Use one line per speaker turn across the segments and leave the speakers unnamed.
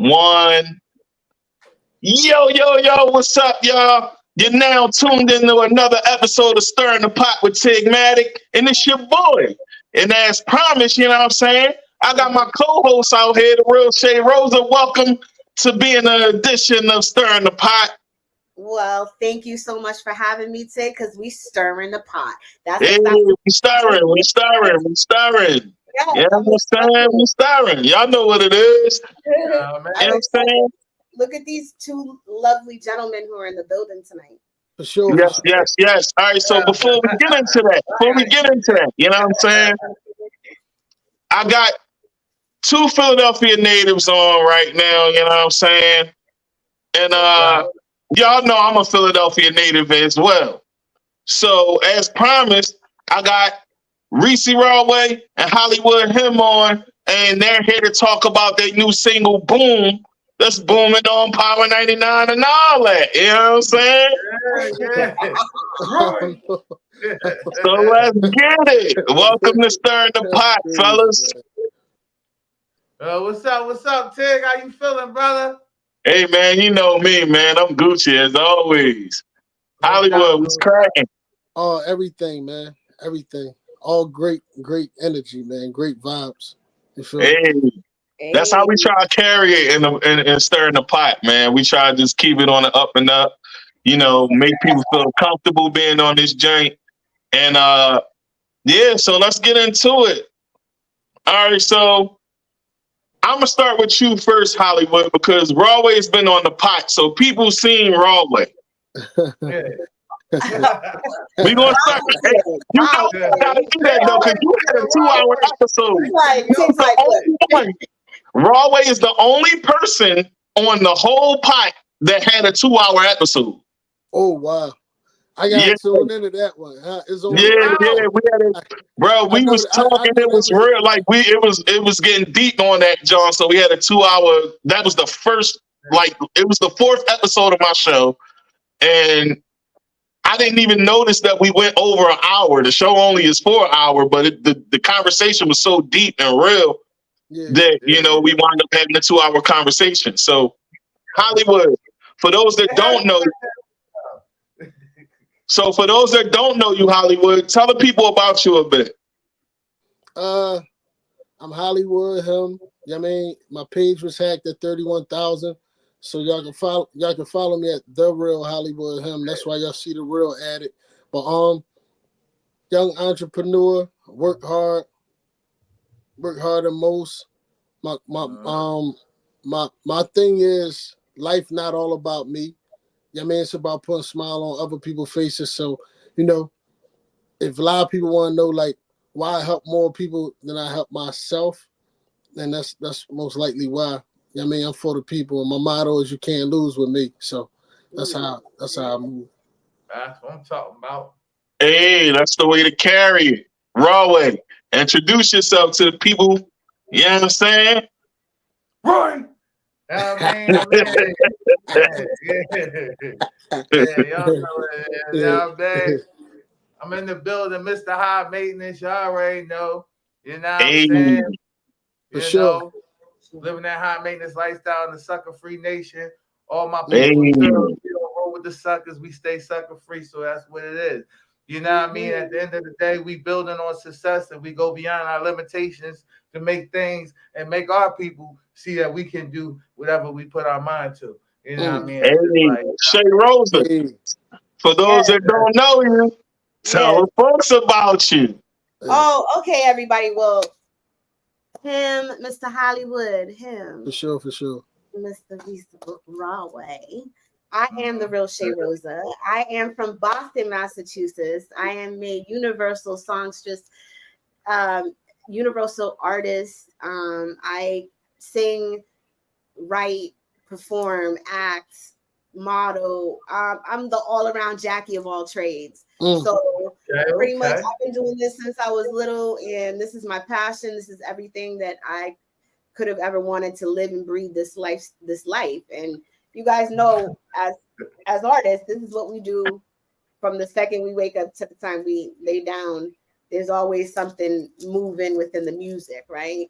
One. Yo, yo, yo, what's up, y'all? You're now tuned into another episode of Stirring the Pot with Tigmatic, and it's your boy. And as promised, you know what I'm saying? I got my co-host out here, the real Shay Rosa. Welcome to being an edition of Stirring the Pot.
Well, thank you so much for having me, Tig, because we stirring the pot.
Hey, we stirring.
Yeah,
Yeah, we stirring. Y'all know what it is.
You know what I'm saying? Look at these two lovely gentlemen who are in the building tonight.
For sure.
Yes. All right, so before we get into that, you know what I'm saying? I got two Philadelphia natives on right now, you know what I'm saying? And y'all know I'm a Philadelphia native as well. So as promised, I got Reese Raway and Hollywood him on, and they're here to talk about their new single, Boom. That's booming on Power 99 and all that. You know what I'm saying?
Yeah.
So let's get it. Welcome to Stirring the Pot, fellas.
What's up, Tig? How you feeling, brother?
Hey, man, you know me, man. I'm Gucci as always. Hollywood, what's cracking?
Oh, everything, man. Everything. All great energy, man. Great vibes. You feel me?
That's how we try to carry it in Stirring the Pot, man. We try to just keep it on the up and up, you know, make people feel comfortable being on this joint. And so let's get into it. All right, so I'm gonna start with you first, Hollywood, because Raway's been on the pot, so people seen Raway. We gonna start. Hey, you know you gotta do that though, because you had a 2-hour episode. Raway is the only person on the whole pot that had a 2-hour episode.
Oh wow. I gotta tune into that one. It's on
we had it, bro. We was talking. It was real, like it was getting deep on that, John. So we had a 2-hour. That was the first, it was the 4th episode of my show, and I didn't even notice that we went over an hour. The show only is 4 hours, but the conversation was so deep and real that we wound up having a 2-hour conversation. So Hollywood, for those that don't know. So for those that don't know you, Hollywood, tell the people about you a bit.
I'm Hollywood him. I mean, my page was hacked at 31,000. So y'all can follow me at The Real Hollywood him. That's why y'all see the real added. But young entrepreneur, work hard the most. My thing is life not all about me. I mean, it's about putting a smile on other people's faces. So, if a lot of people want to know, why I help more people than I help myself, then that's most likely why. I mean, I'm for the people, and my motto is you can't lose with me. So that's how I move.
That's what I'm talking about.
Hey, that's the way to carry it. Raway, introduce yourself to the people. You know what I'm saying?
Right. I'm in the building, Mr. High Maintenance. You already know. You know what I'm saying?
For sure.
Living that high maintenance lifestyle in the sucker free nation. All my people, we don't roll with the suckers. We stay sucker free. So that's what it is. You know what I mean? At the end of the day, we building on success and we go beyond our limitations to make things and make our people see that we can do whatever we put our mind to. You know what I mean?
Hey, Shay Rosa, for those that don't know you, tell the folks about you.
Oh, okay, everybody. Well, him, Mr. Hollywood, him.
For sure.
Mr. Reese Raway. I am the real Shay Rosa. I am from Boston, Massachusetts. I am a universal songstress, universal artist. I sing, write, perform, act, model. I'm the all-around Jackie of all trades. So pretty much I've been doing this since I was little, and this is my passion. This is everything that I could have ever wanted to live and breathe this life. And you guys know, as artists, this is what we do from the second we wake up to the time we lay down. There's always something moving within the music, right?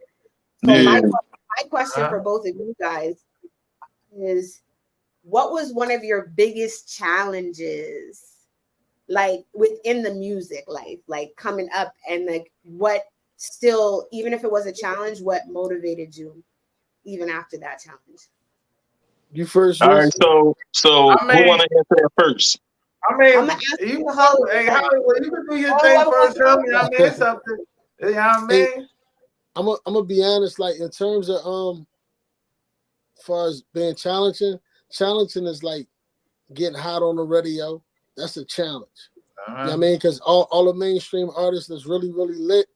So my question for both of you guys is, what was one of your biggest challenges, like within the music life, like coming up, and like what still, even if it was a challenge, what motivated you even after that challenge?
You first,
All right,
Reese?
so
I
who
mean-
want to answer that first?
I mean,
I'm gonna ask
you
you
can
how-
hey, Hollywood, you can do your
Oh,
thing
I
first,
want-
homie. I mean, it's something. You know what I mean?
I'm gonna be honest. Like in terms of as far as being challenging is like getting hot on the radio. That's a challenge. You know what I mean? Because all the mainstream artists that's really, really lit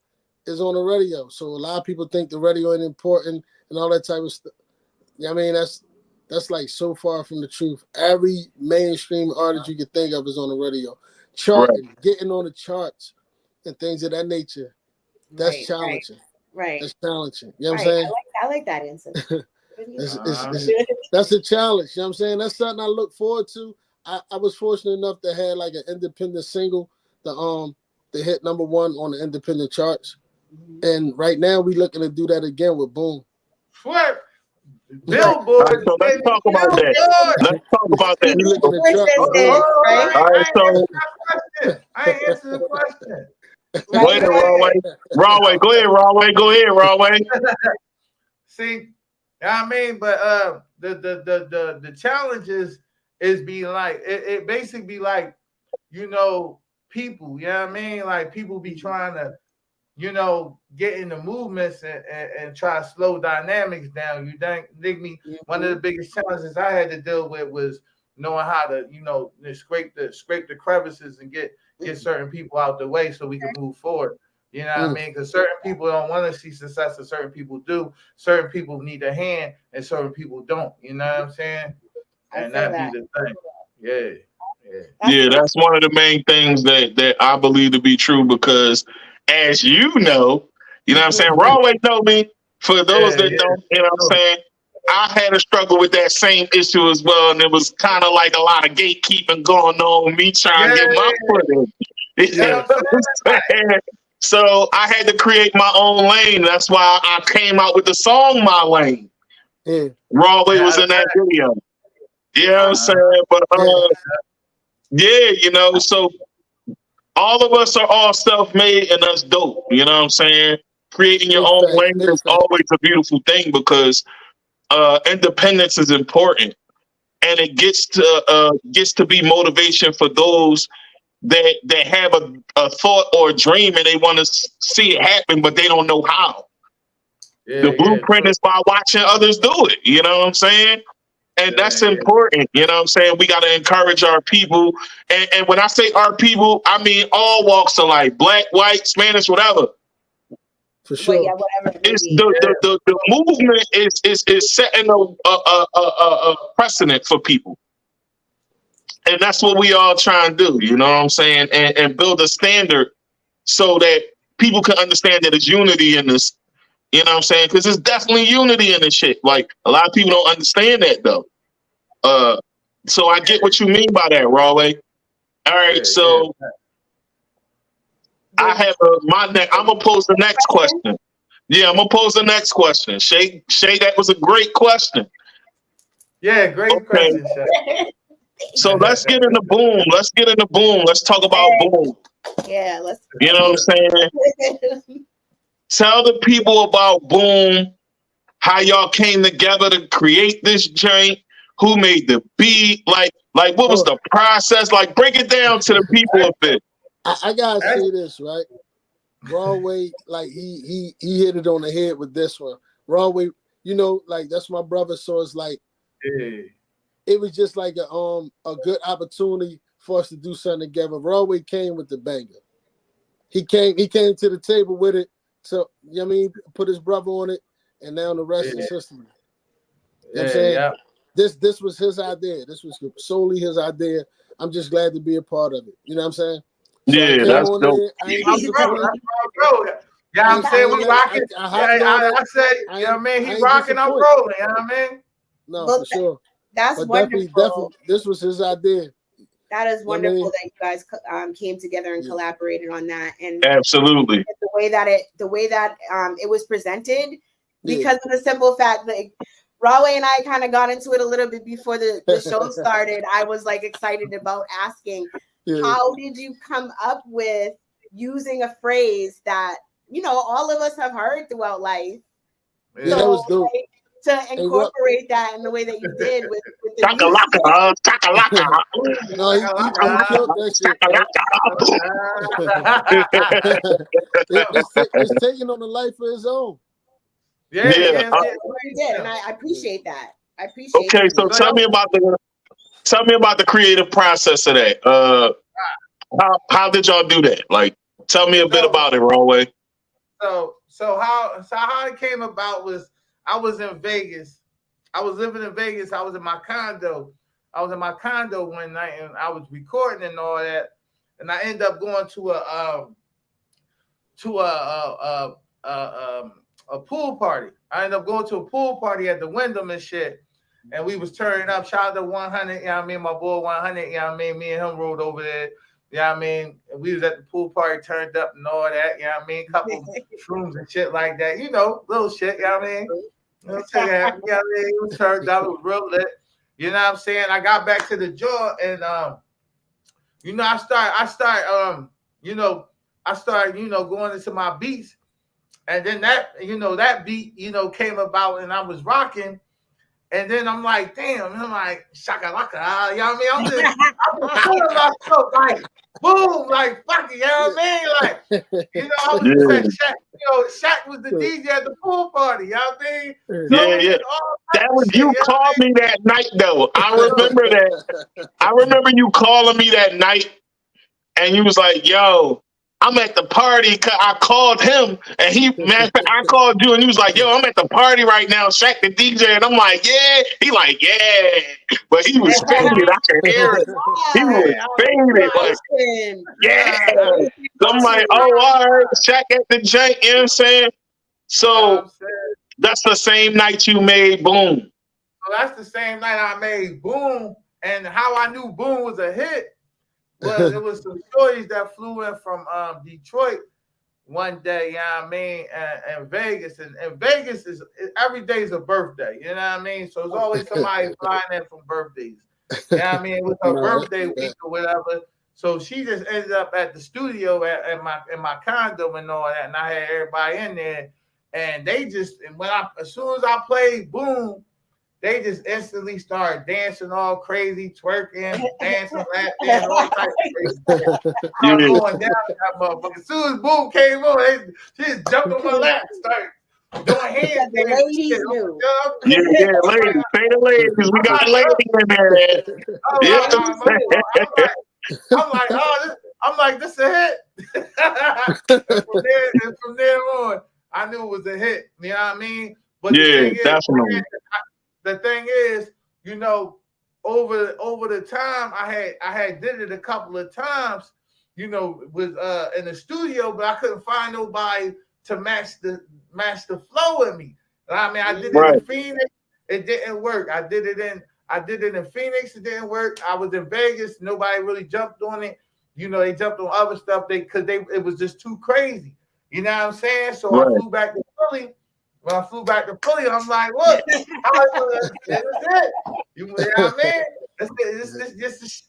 is on the radio. So a lot of people think the radio ain't important and all that type of stuff. You know what I mean? That's like so far from the truth. Every mainstream artist you can think of is on the radio. Charting, getting on the charts and things of that nature. That's challenging.
Right.
That's challenging. You know what I'm saying?
I like that answer.
That's a challenge. You know what I'm saying? That's something I look forward to. I was fortunate enough to have like an independent single, the hit #1 on the independent charts. And right now we looking to do that again with Boom.
What? Billboard.
Right, so let's talk about that. Let's talk about that.
We looking to chart.
All right, so
I ain't answered the question.
go ahead, Raway. Raway, go ahead, Raway. Go ahead, Raway.
See, I mean, but the challenges is be like it basically be like, you know, people, you know what I mean? Like people be trying to, you know, get in the movements and try to slow dynamics down. You dig me? One of the biggest challenges I had to deal with was knowing how to, you know, scrape the crevices and get certain people out the way so we can move forward. You know what I mean? Because certain people don't want to see success, and certain people do. Certain people need a hand, and certain people don't. You know what I'm saying? And that be the thing. Yeah.
That's one of the main things that I believe to be true, because as you know what I'm saying, Raway know me. For those that don't, you know what I'm saying, I had a struggle with that same issue as well, and it was kind of like a lot of gatekeeping going on, me trying to get my foot in. You know what I'm saying? So I had to create my own lane. That's why I came out with the song "My Lane." Raway was in that video. You know what I'm saying? But you know, so all of us are all self-made, and that's dope. You know what I'm saying? Creating your own lane is always a beautiful thing, because independence is important, and it gets to be motivation for those that have a thought or a dream and they want to see it happen, but they don't know how. The blueprint is by watching others do it. You know what I'm saying? And that's important. You know what I'm saying? We got to encourage our people. And when I say our people, I mean all walks of life, black, white, Spanish, whatever.
For sure.
Whatever.
It's the movement is setting a precedent for people. And that's what we all try and do, you know what I'm saying? And build a standard so that people can understand that there's unity in this, you know what I'm saying? Because there's definitely unity in this shit. Like, a lot of people don't understand that, though. So I get what you mean by that, Raway. All right, so I have I'm going to pose the next question. Yeah, I'm going to pose the next question. Shay, that was a great question.
Yeah, great question, Shay.
So let's get into Boom. Let's talk about Boom.
Yeah, let's.
You know what I'm saying? Tell the people about Boom, how y'all came together to create this joint, who made the beat, like what was the process? Like, break it down to the people a bit.
I gotta say this, right? Raway, like he hit it on the head with this one. Raway, you know, like that's my brother, so it's like it was just like a good opportunity for us to do something together. Raway came with the banger. He came to the table with it. So, you know what I mean, put his brother on it, and now the rest is history. You know what I'm saying?
Yeah.
This was his idea. This was solely his idea. I'm just glad to be a part of it. You know what I'm saying? So
yeah, that's dope.
Yeah, I'm saying we rocking. I say, you know what I mean? He rocking, I'm rolling. You know what I mean?
No, for sure.
That's
but
wonderful.
Definitely, this was his idea.
That is wonderful that you guys came together and collaborated on that. And
absolutely
the way that it was presented, because of the simple fact, like, Raway and I kind of got into it a little bit before the show started. I was like excited about asking, how did you come up with using a phrase that, you know, all of us have heard throughout life?
Yeah, that was dope.
Like, to incorporate that in the way that you did with the
Chakalaka, chakalaka.
No, he killed that shit. It's taking on a life of his own.
Yeah.
He did, and I appreciate that. I appreciate.
Okay, so tell me about the creative process of that. How did y'all do that? Like, tell me a bit about it, Raway.
So how it came about was I was in Vegas. I was living in Vegas. I was in my condo. One night and I was recording and all that. And I ended up going to a pool party. I ended up going to a pool party at the Wyndham and shit. And we was turning up. Shout out to 100. You know what I mean? My boy 100. You know what I mean? Me and him rode over there. You know what I mean? We was at the pool party, turned up and all that. You know what I mean? Couple shrooms and shit like that. You know, little shit. You know what I mean? You know what I'm saying? You know what I mean? It was turned up. It was real lit. You know what I'm saying? I got back to the joint and you know, I started going into my beats. And then that beat, you know, came about and I was rocking. And then I'm like, damn, I'm like, shakalaka, you know what I mean? I'm feeling myself like, boom, like, fuck it, you know what I mean? Like, you know, I was just Shaq, you know, Shaq was the DJ at the pool party, you know what I mean? So
yeah. That was you called me that night, though. I remember that. I remember you calling me that night, and you was like, yo, I'm at the party. I called him, and I called you, and he was like, yo, I'm at the party right now, Shaq the DJ. And I'm like, yeah. He like, yeah. But he was faded. I could hear it. He was faded. Like, yeah. So I'm like, oh, all right, Shaq at the jank, you know what I'm saying? So that's the same night you made Boom.
So that's the same night I made Boom. And how I knew Boom was a hit was it was some stories that flew in from Detroit one day, you know what I mean, and Vegas. And Vegas every day is a birthday, you know what I mean? So it's always somebody flying in from birthdays. You know what I mean? It was her birthday week or whatever. So she just ended up at the studio in my condo and all that, and I had everybody in there. And they just, and as soon as I played Boom, they just instantly started dancing all crazy, twerking, dancing, laughing, all types of crazy shit. I'm going down that motherfucker. As soon as Boom came on, she just jumped on my lap and started doing hands.
The ladies knew.
Yeah, ladies. Say the ladies. We got ladies in there.
I'm like, this a hit. and from there on, I knew it was a hit. You know what I mean? But
definitely.
The thing is, you know, over the time I had did it a couple of times, you know, with in the studio, but I couldn't find nobody to match the flow with me. I mean, I did it in Phoenix, it didn't work. I did it in Phoenix, it didn't work. I was in Vegas, nobody really jumped on it. You know, they jumped on other stuff it was just too crazy. You know what I'm saying? So I flew back to Philly. When I flew back to Philly, I'm like, look, this is it. You know what I mean? This,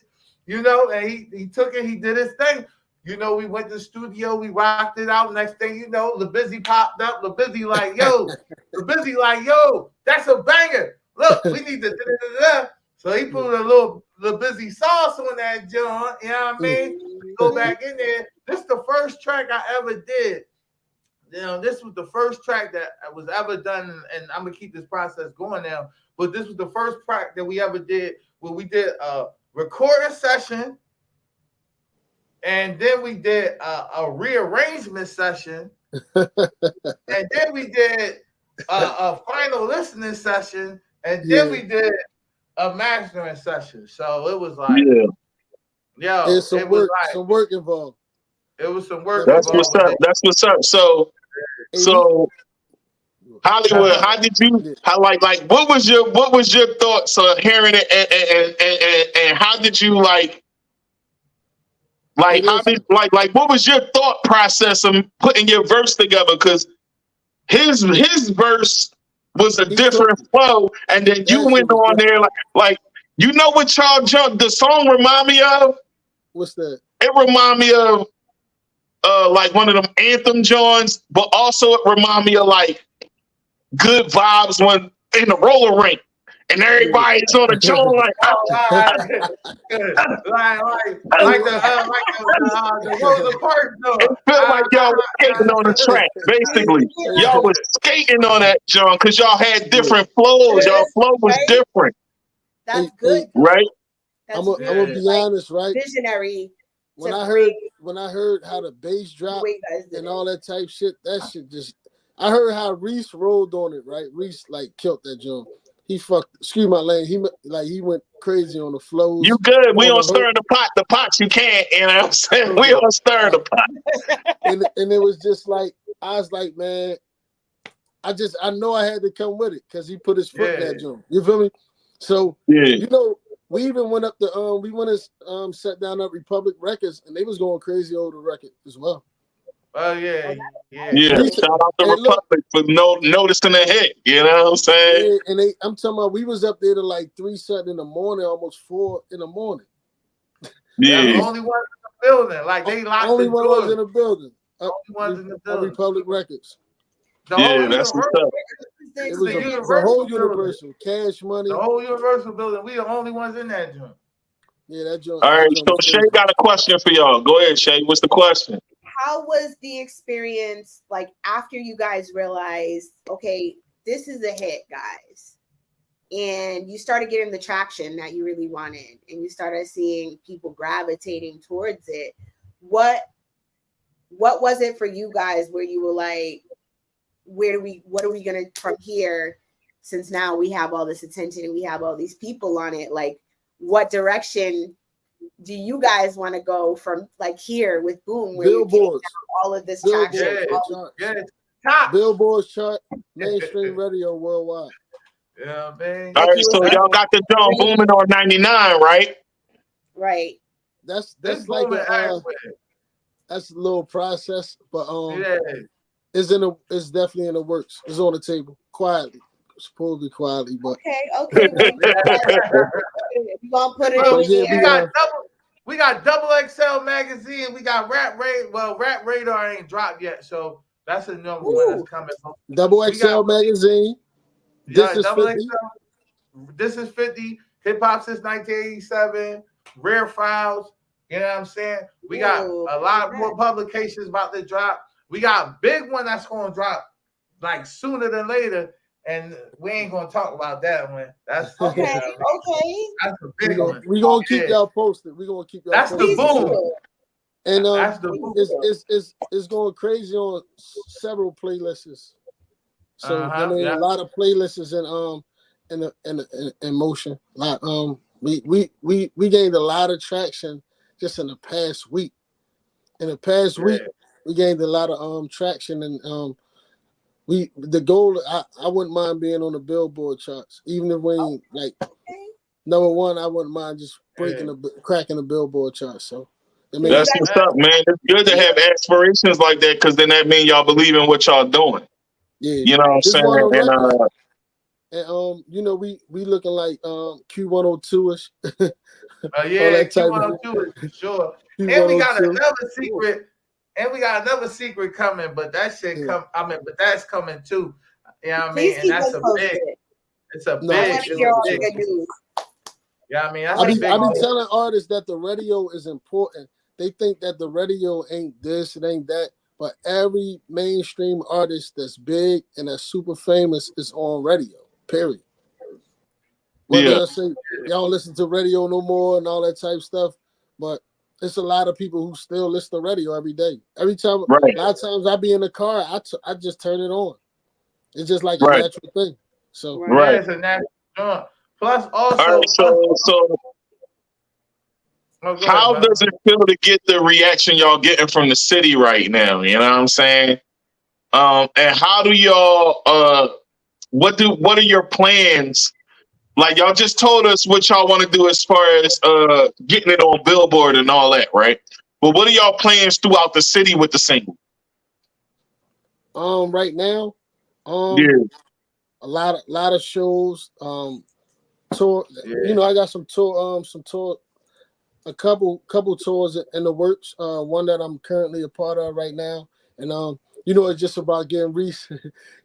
you know, and he took it, he did his thing. You know, we went to the studio, we rocked it out. Next thing you know, LaBizzy popped up. LaBizzy like, yo, that's a banger. Look, we need to da-da-da-da. So he put a little LaBizzy sauce on that joint, you know what I mean? Go back in there. This is the first track I ever did. You know, this was the first track that was ever done, and I'm gonna keep this process going now. But this was the first track that we ever did where we did a recording session, and then we did a rearrangement session, and then we did a final listening session, and then we did a mastering session. So it was like,
there's some work involved.
It was some work.
That's what's up. That's what's up. So Hollywood, how did you what was your thoughts on hearing it and how did you what was your thought process of putting your verse together? Because his verse was a different flow, and then you
That
went
shit was
on there like you know what y'all jump the song remind me of?
What's that?
It remind me of like one of them anthem joints, but also it remind me of like good vibes when in the roller rink and everybody's on the joint like
the Rosa Parks though.
it felt like y'all was skating on the track, basically. Y'all was skating on that joint because y'all had different flows. Y'all flow was different.
That's good,
right?
That's
I'm gonna be honest, right?
Visionary.
When I heard how the bass dropped and all that type shit, that shit just. I heard how Reese rolled on it, right? Reese like killed that joint. He fucked. Excuse my language. He went crazy on the flows.
You good? We don't stir the pot. The pots you can't. You know what I'm saying? We don't stir the pot.
and it was just like I was like, man, I know I had to come with it because he put his foot in that joint. You feel me? So you know, we even went up to we went and sat down at Republic Records and they was going crazy over the record as well.
Oh yeah.
Shout out to Republic for noticing the hit. You know what I'm saying?
Yeah, and I'm talking about we was up there to like 3 something in the morning, almost 4 in the morning.
Yeah,
the only one in the building. Like they locked
only
the
one
doors.
was in the building.
Only ones in the building.
Republic Records.
That's what's up.
It was the whole Universal Cash Money.
The whole Universal building. We the only ones in that joint.
Yeah, that joint.
All right, so Shay got a question for y'all. Go ahead, Shay. What's the question?
How was the experience like after you guys realized, okay, this is a hit, guys, and you started getting the traction that you really wanted, and you started seeing people gravitating towards it? What was it for you guys where you were like, what are we gonna from here? Since now we have all this attention and we have all these people on it, like what direction do you guys want to go from like here with Boom, where
Billboards,
all of this traction?
Billboards chart, mainstream radio worldwide.
Yeah, man.
All right, so y'all got the John booming on 99, right?
Right.
That's like that's a little process, but it's definitely in the works. It's on the table quietly. Supposedly quietly, but
okay. We gonna put it in here.
We got Double XL magazine. We got Rap Radar. Well, Rap Radar ain't dropped yet, so that's a number one that's coming.
Double XL magazine. This is 50.
This is 50. Hip Hop since 1987. Rare Files. You know what I'm saying? We got a lot more publications about to drop. We got a big one that's going to drop like sooner than later. And we ain't gonna talk about that one. That's
okay.
That's a big one.
We're gonna keep y'all posted. We're gonna keep y'all
posted.
The
boom.
And that's the boom. It's going crazy on several playlists. So a lot of playlists in motion. Like we gained a lot of traction just in the past week. In the past week, we gained a lot of traction and the goal, I wouldn't mind being on the Billboard charts, even if we ain't like number one. I wouldn't mind just cracking the Billboard charts. So
that's what's up, man. It's good to have aspirations like that because then that means y'all believe in what y'all doing. Yeah, you know what I'm saying.
And you know, we looking like Q102ish.
Q102 is sure. And we got another secret. And we got another secret coming, but that shit but that's coming too. You know what I mean? And that's a big. It's a big. Yeah, I mean, I be
telling artists that the radio is important. They think that the radio ain't this, it ain't that. But every mainstream artist that's big and that's super famous is on radio. Period. Whether I say y'all don't listen to radio no more and all that type of stuff, but it's a lot of people who still listen to radio every day. Every time, a lot of times I be in the car, I just turn it on. It's just like a natural thing. So
it's a natural. Plus, also,
how does it feel to get the reaction y'all getting from the city right now? You know what I'm saying? And how do y'all? What are your plans? Like y'all just told us what y'all want to do as far as getting it on Billboard and all that, right? But what are y'all plans throughout the city with the single?
Right now, a lot of shows. Tour. You know, I got some tour. A couple tours in the works. One that I'm currently a part of right now, and you know, it's just about getting Reese,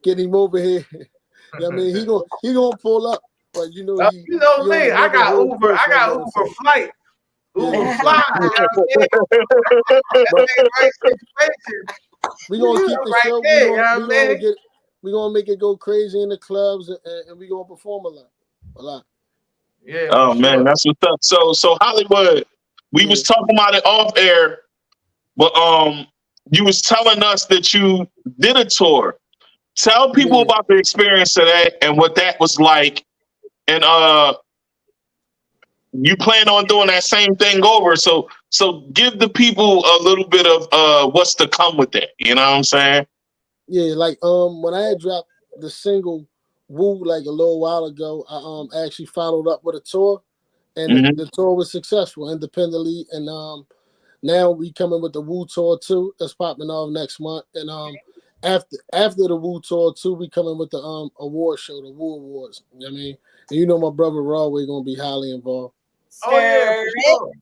getting him over here. I mean, he gonna pull up, but you know,
you know me. I got Uber. I got Uber flight. Uber fly. You know what I mean?
We gonna keep the show. We gonna make it go crazy in the clubs, and we gonna perform a lot.
Yeah.
Oh man, that's what's up. So Hollywood, we was talking about it off air, but you was telling us that you did a tour. Tell people about the experience of that and what that was like, and you plan on doing that same thing over. So give the people a little bit of what's to come with that. You know what I'm saying?
Yeah, like when I had dropped the single "Woo" like a little while ago, I actually followed up with a tour, and the tour was successful independently. And now we coming with the Woo tour too. That's popping off next month. And after the Woo tour too, we coming with the award show, the Woo Awards. You know what I mean? And you know my brother Raway gonna be highly involved.
Oh yeah, for sure.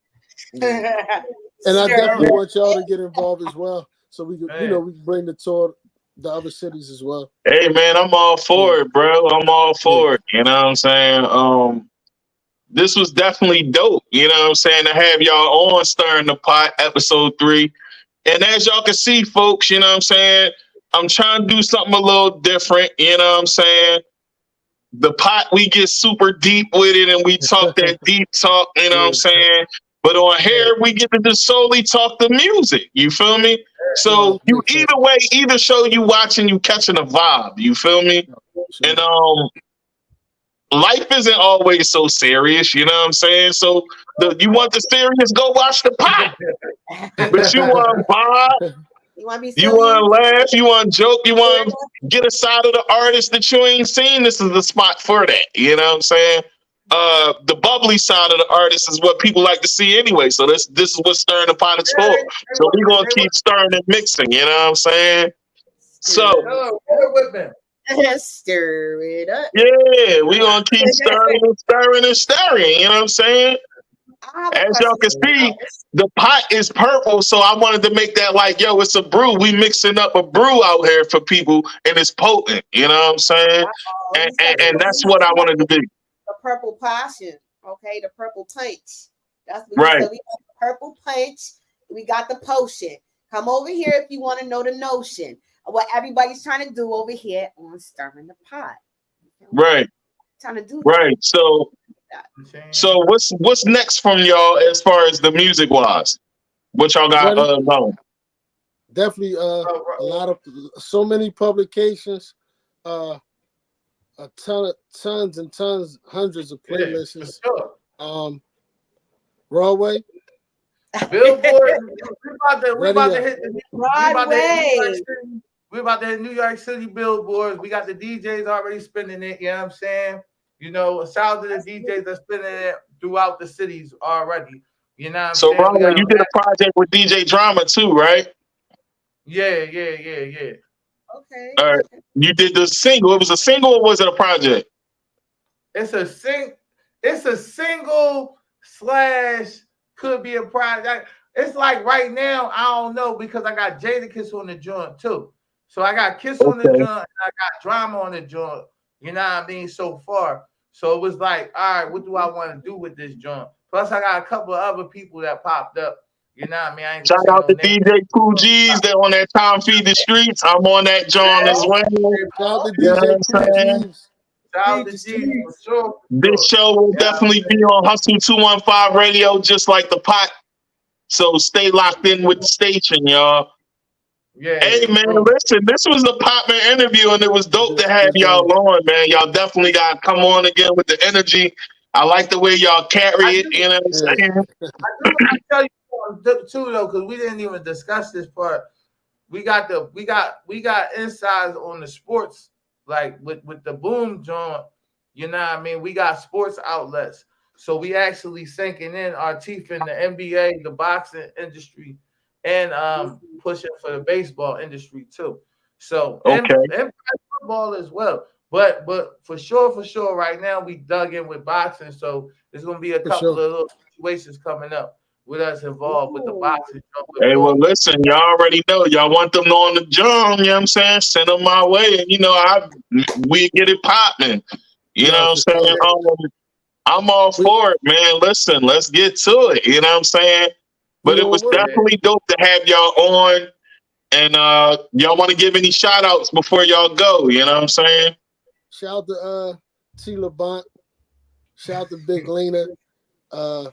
Yeah. And I definitely want y'all to get involved as well, so we can, you know, we can bring the tour to other cities as well.
Hey man, I'm all for it, bro. I'm all for it. You know what I'm saying? This was definitely dope. You know what I'm saying? To have y'all on Stirring the Pot, episode 3. And as y'all can see, folks, you know what I'm saying? I'm trying to do something a little different. You know what I'm saying? The pot, we get super deep with it and we talk that deep talk, you know what I'm saying? But on here, we get to just solely talk the music. You feel me? So you either way, either show you watching, you catching a vibe. You feel me? And life isn't always so serious, you know what I'm saying? So you want the serious, go watch the pot. But you want vibe. You want to laugh, you want to joke, you want to get a side of the artist that you ain't seen. This is the spot for that. You know what I'm saying? The bubbly side of the artist is what people like to see anyway. So this is what Stirring the Pot is for. So we're going to keep stirring and mixing. You know what I'm saying? So
stir it up.
Yeah, we're going to keep stirring and stirring and stirring. You know what I'm saying? As y'all can see, the pot is purple, so I wanted to make that like, yo, it's a brew. We mixing up a brew out here for people, and it's potent. You know what I'm saying? And that's what I wanted to do.
The purple passion, okay, the purple punch. That's what
right.
We got the purple punch. We got the potion. Come over here if you want to know the notion of what everybody's trying to do over here on Stirring the Pot.
Right.
Trying to do
right. So what's next from y'all as far as the music wise? What y'all got going?
Definitely a lot of so many publications, tons and tons, hundreds of playlists.
Yeah,
Raway.
Billboard. We about to hit New York City billboards. We got the DJs already spinning it, you know what I'm saying? You know, shout out to the DJs that's spinning it throughout the cities already. You know what I'm saying? So,
Raway, you did a project with DJ Drama too, right?
Yeah.
Okay.
All right. You did the single. It was a single or was it a project?
It's a single / could be a project. It's like right now, I don't know, because I got Jadakiss on the joint too. So I got Kiss on the joint and I got Drama on the joint. You know what I mean? So far. So it was like, all right, what do I want to do with this joint? Plus, I got a couple of other people that popped up. You know what I mean?
Shout out to DJ Cool G's. They're on that Time Feed the Streets. I'm on that joint as well.
Shout out to DJ Cool G's.
Shout out to G for sure.
This show will definitely be on Hustle 215 Radio, just like the pot. So stay locked in with the station, y'all.
Yeah.
Hey man, listen, this was a popping interview, and it was dope to have y'all on, man. Y'all definitely got to come on again with the energy. I like the way y'all carry it. You know what I'm saying?
I tell you too though, because we didn't even discuss this part. We got insides on the sports, like with the Boom joint. You know what I mean? We got sports outlets, so we actually sinking in our teeth in the NBA, the boxing industry, and pushing for the baseball industry too. So and football as well. But for sure, right now we dug in with boxing, so there's gonna be a couple of little situations coming up with us involved with the boxing.
Hey, well, listen, y'all already know. Y'all want them on the drum, you know what I'm saying? Send them my way, and, you know, we get it popping. You know what I'm saying? I'm all for it, man. Listen, let's get to it. You know what I'm saying? But it was definitely dope to have y'all on. And y'all want to give any shout outs before y'all go? You know what I'm saying?
Shout out to T. LeBont. Shout out to Big Lena. Shout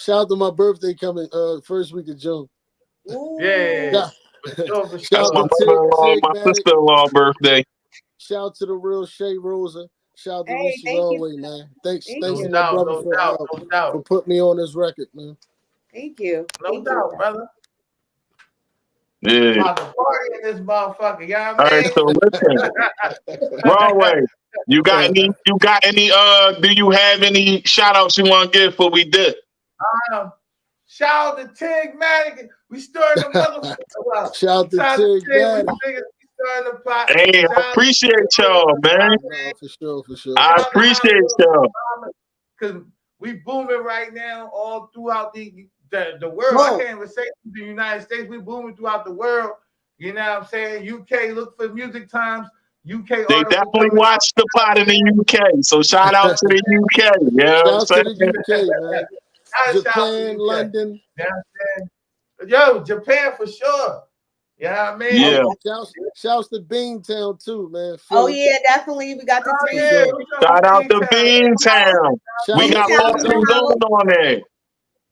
out to my birthday coming first week of June.
Yeah.
Shout out to
my sister-in-law birthday.
Shout out to the real Shay Rosa. Shout out to Reese Raway, man. Thanks to my brother for putting me on this record, man.
Thank you.
No doubt, brother.
Yeah.
About to party in this motherfucker. You know what
All
I mean?
right, so listen. Raway, you got any do you have any shout outs you want to give before we did?
Shout out to Tigmatic. We started the motherfucker.
Shout out to Tigmatic.
Hey, I appreciate y'all, man.
For sure.
I appreciate y'all.
Because we booming right now all throughout the world. I can't even say the United States. We booming throughout the world. You know what I'm saying? UK, look for Music Times. UK.
They definitely watch the pot in the UK. So shout out to the UK. You know what I'm saying?
Shout out to the UK, man. Japan, London.
You know what I'm saying? Yo, Japan for sure. You know what I mean?
Yeah.
Shouts to Beantown too, man.
Oh yeah, definitely. We got the three.
Shout out to Beantown. We got Boston going on there.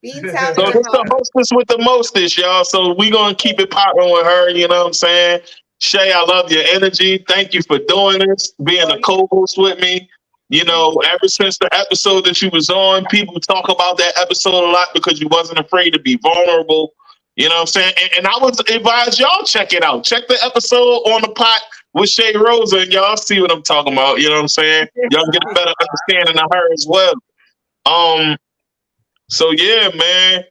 Beantown.
So this the hostess with the mostest, y'all. So we gonna keep it popping with her. You know what I'm saying? Shay, I love your energy. Thank you for doing this, being a co-host with me. You know, ever since the episode that you was on, people talk about that episode a lot because you wasn't afraid to be vulnerable. You know what I'm saying? And I would advise y'all check it out. Check the episode on the pot with Shay Rosa and y'all see what I'm talking about. You know what I'm saying? Y'all get a better understanding of her as well. So yeah, man.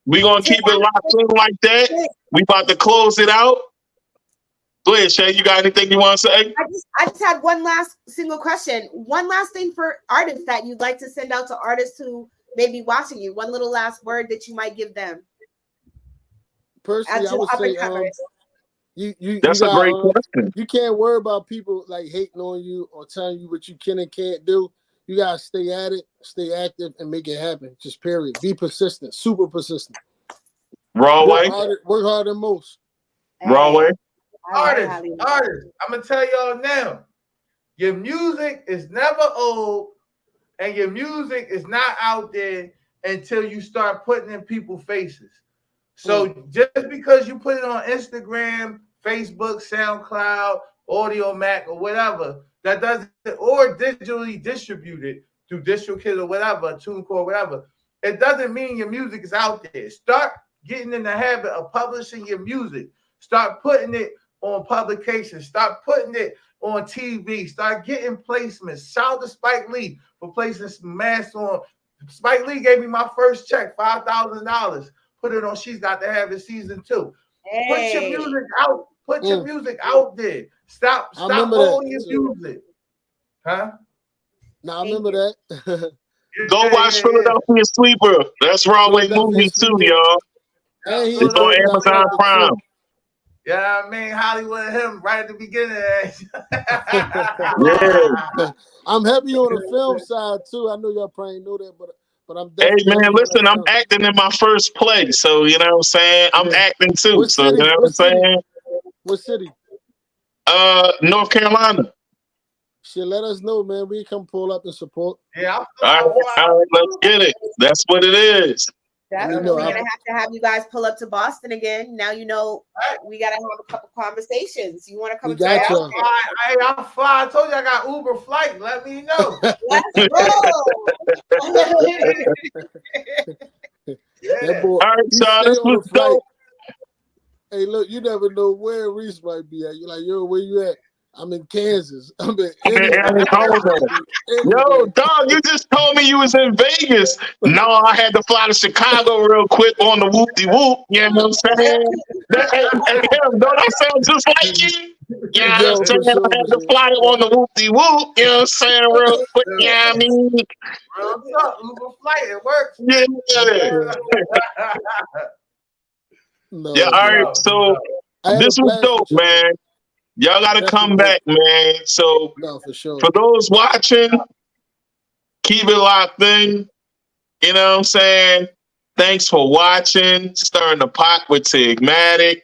We gonna keep it locked in like that. We about to close it out. Go ahead, Shay. You got anything you want to say?
I just had one last single question. One last thing for artists that you'd like to send out to artists who may be watching you. One little last word that you might give them.
Personally, I would say
that's a great question.
You can't worry about people like hating on you or telling you what you can and can't do. You gotta stay at it, stay active, and make it happen. Just period. Be persistent, super persistent.
Raway.
Work harder than most.
Raway.
Artists. I'm gonna tell y'all now. Your music is never old, and your music is not out there until you start putting in people's faces. So just because you put it on Instagram, Facebook, SoundCloud, Audio Mac, or whatever, that doesn't, or digitally distributed through DistroKid or whatever, TuneCore, whatever, it doesn't mean your music is out there. Start getting in the habit of publishing your music. Start putting it on publications. Start putting it on TV. Start getting placements. Shout out to Spike Lee for placing some masks on. Spike Lee gave me my first check, $5,000. Put it on She's Got to Have It season 2. Hey. Put your music out. Put your music out there. Stop holding your music. Huh?
Now I remember that.
Go watch Philadelphia Sleeper. That's Raway movie too, y'all. It's on Amazon Prime.
Yeah, I mean Hollywood and him right at the beginning.
Yeah.
I'm heavy on the film side too. I know y'all probably know that, but I'm
definitely. Hey man, listen, I'm acting in my first play, so you know what I'm saying. I'm acting too, so you know what I'm saying.
What city?
North Carolina.
Shit, let us know, man. We come pull up and support.
Yeah.
All right, let's get it. That's what it is.
Definitely. We're gonna have you guys pull up to Boston again. Now you know we gotta have a couple conversations. You want to come?
I'll fly. I told you I got Uber flight. Let me know.
Let's go.
That boy,
all right, so this was dope.
Hey, look, you never know where Reese might be at. You're like, yo, where you at? I'm in Kansas. I'm in
Arizona. Yo, dog, you just told me you was in Vegas. No, I had to fly to Chicago real quick on the whoop-de-whoop. You know what I'm saying? Don't I sound just like you? Yeah, you know what I'm saying? I had to fly on the whoop-de-whoop. You know what I'm saying? Real quick. Yeah, I mean.
Real talk, Uber flight, it works.
Yeah.
No,
Yeah, all right. So this was dope, man. Y'all got to come back, man. So
no, for sure.
For those watching, keep it locked in. You know what I'm saying? Thanks for watching. Stirring the Pot with Tigmatic.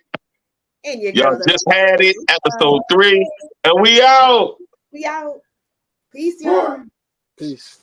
And your
Y'all
girl
just had it, episode 3. And we out.
We out. Peace, y'all.
Peace.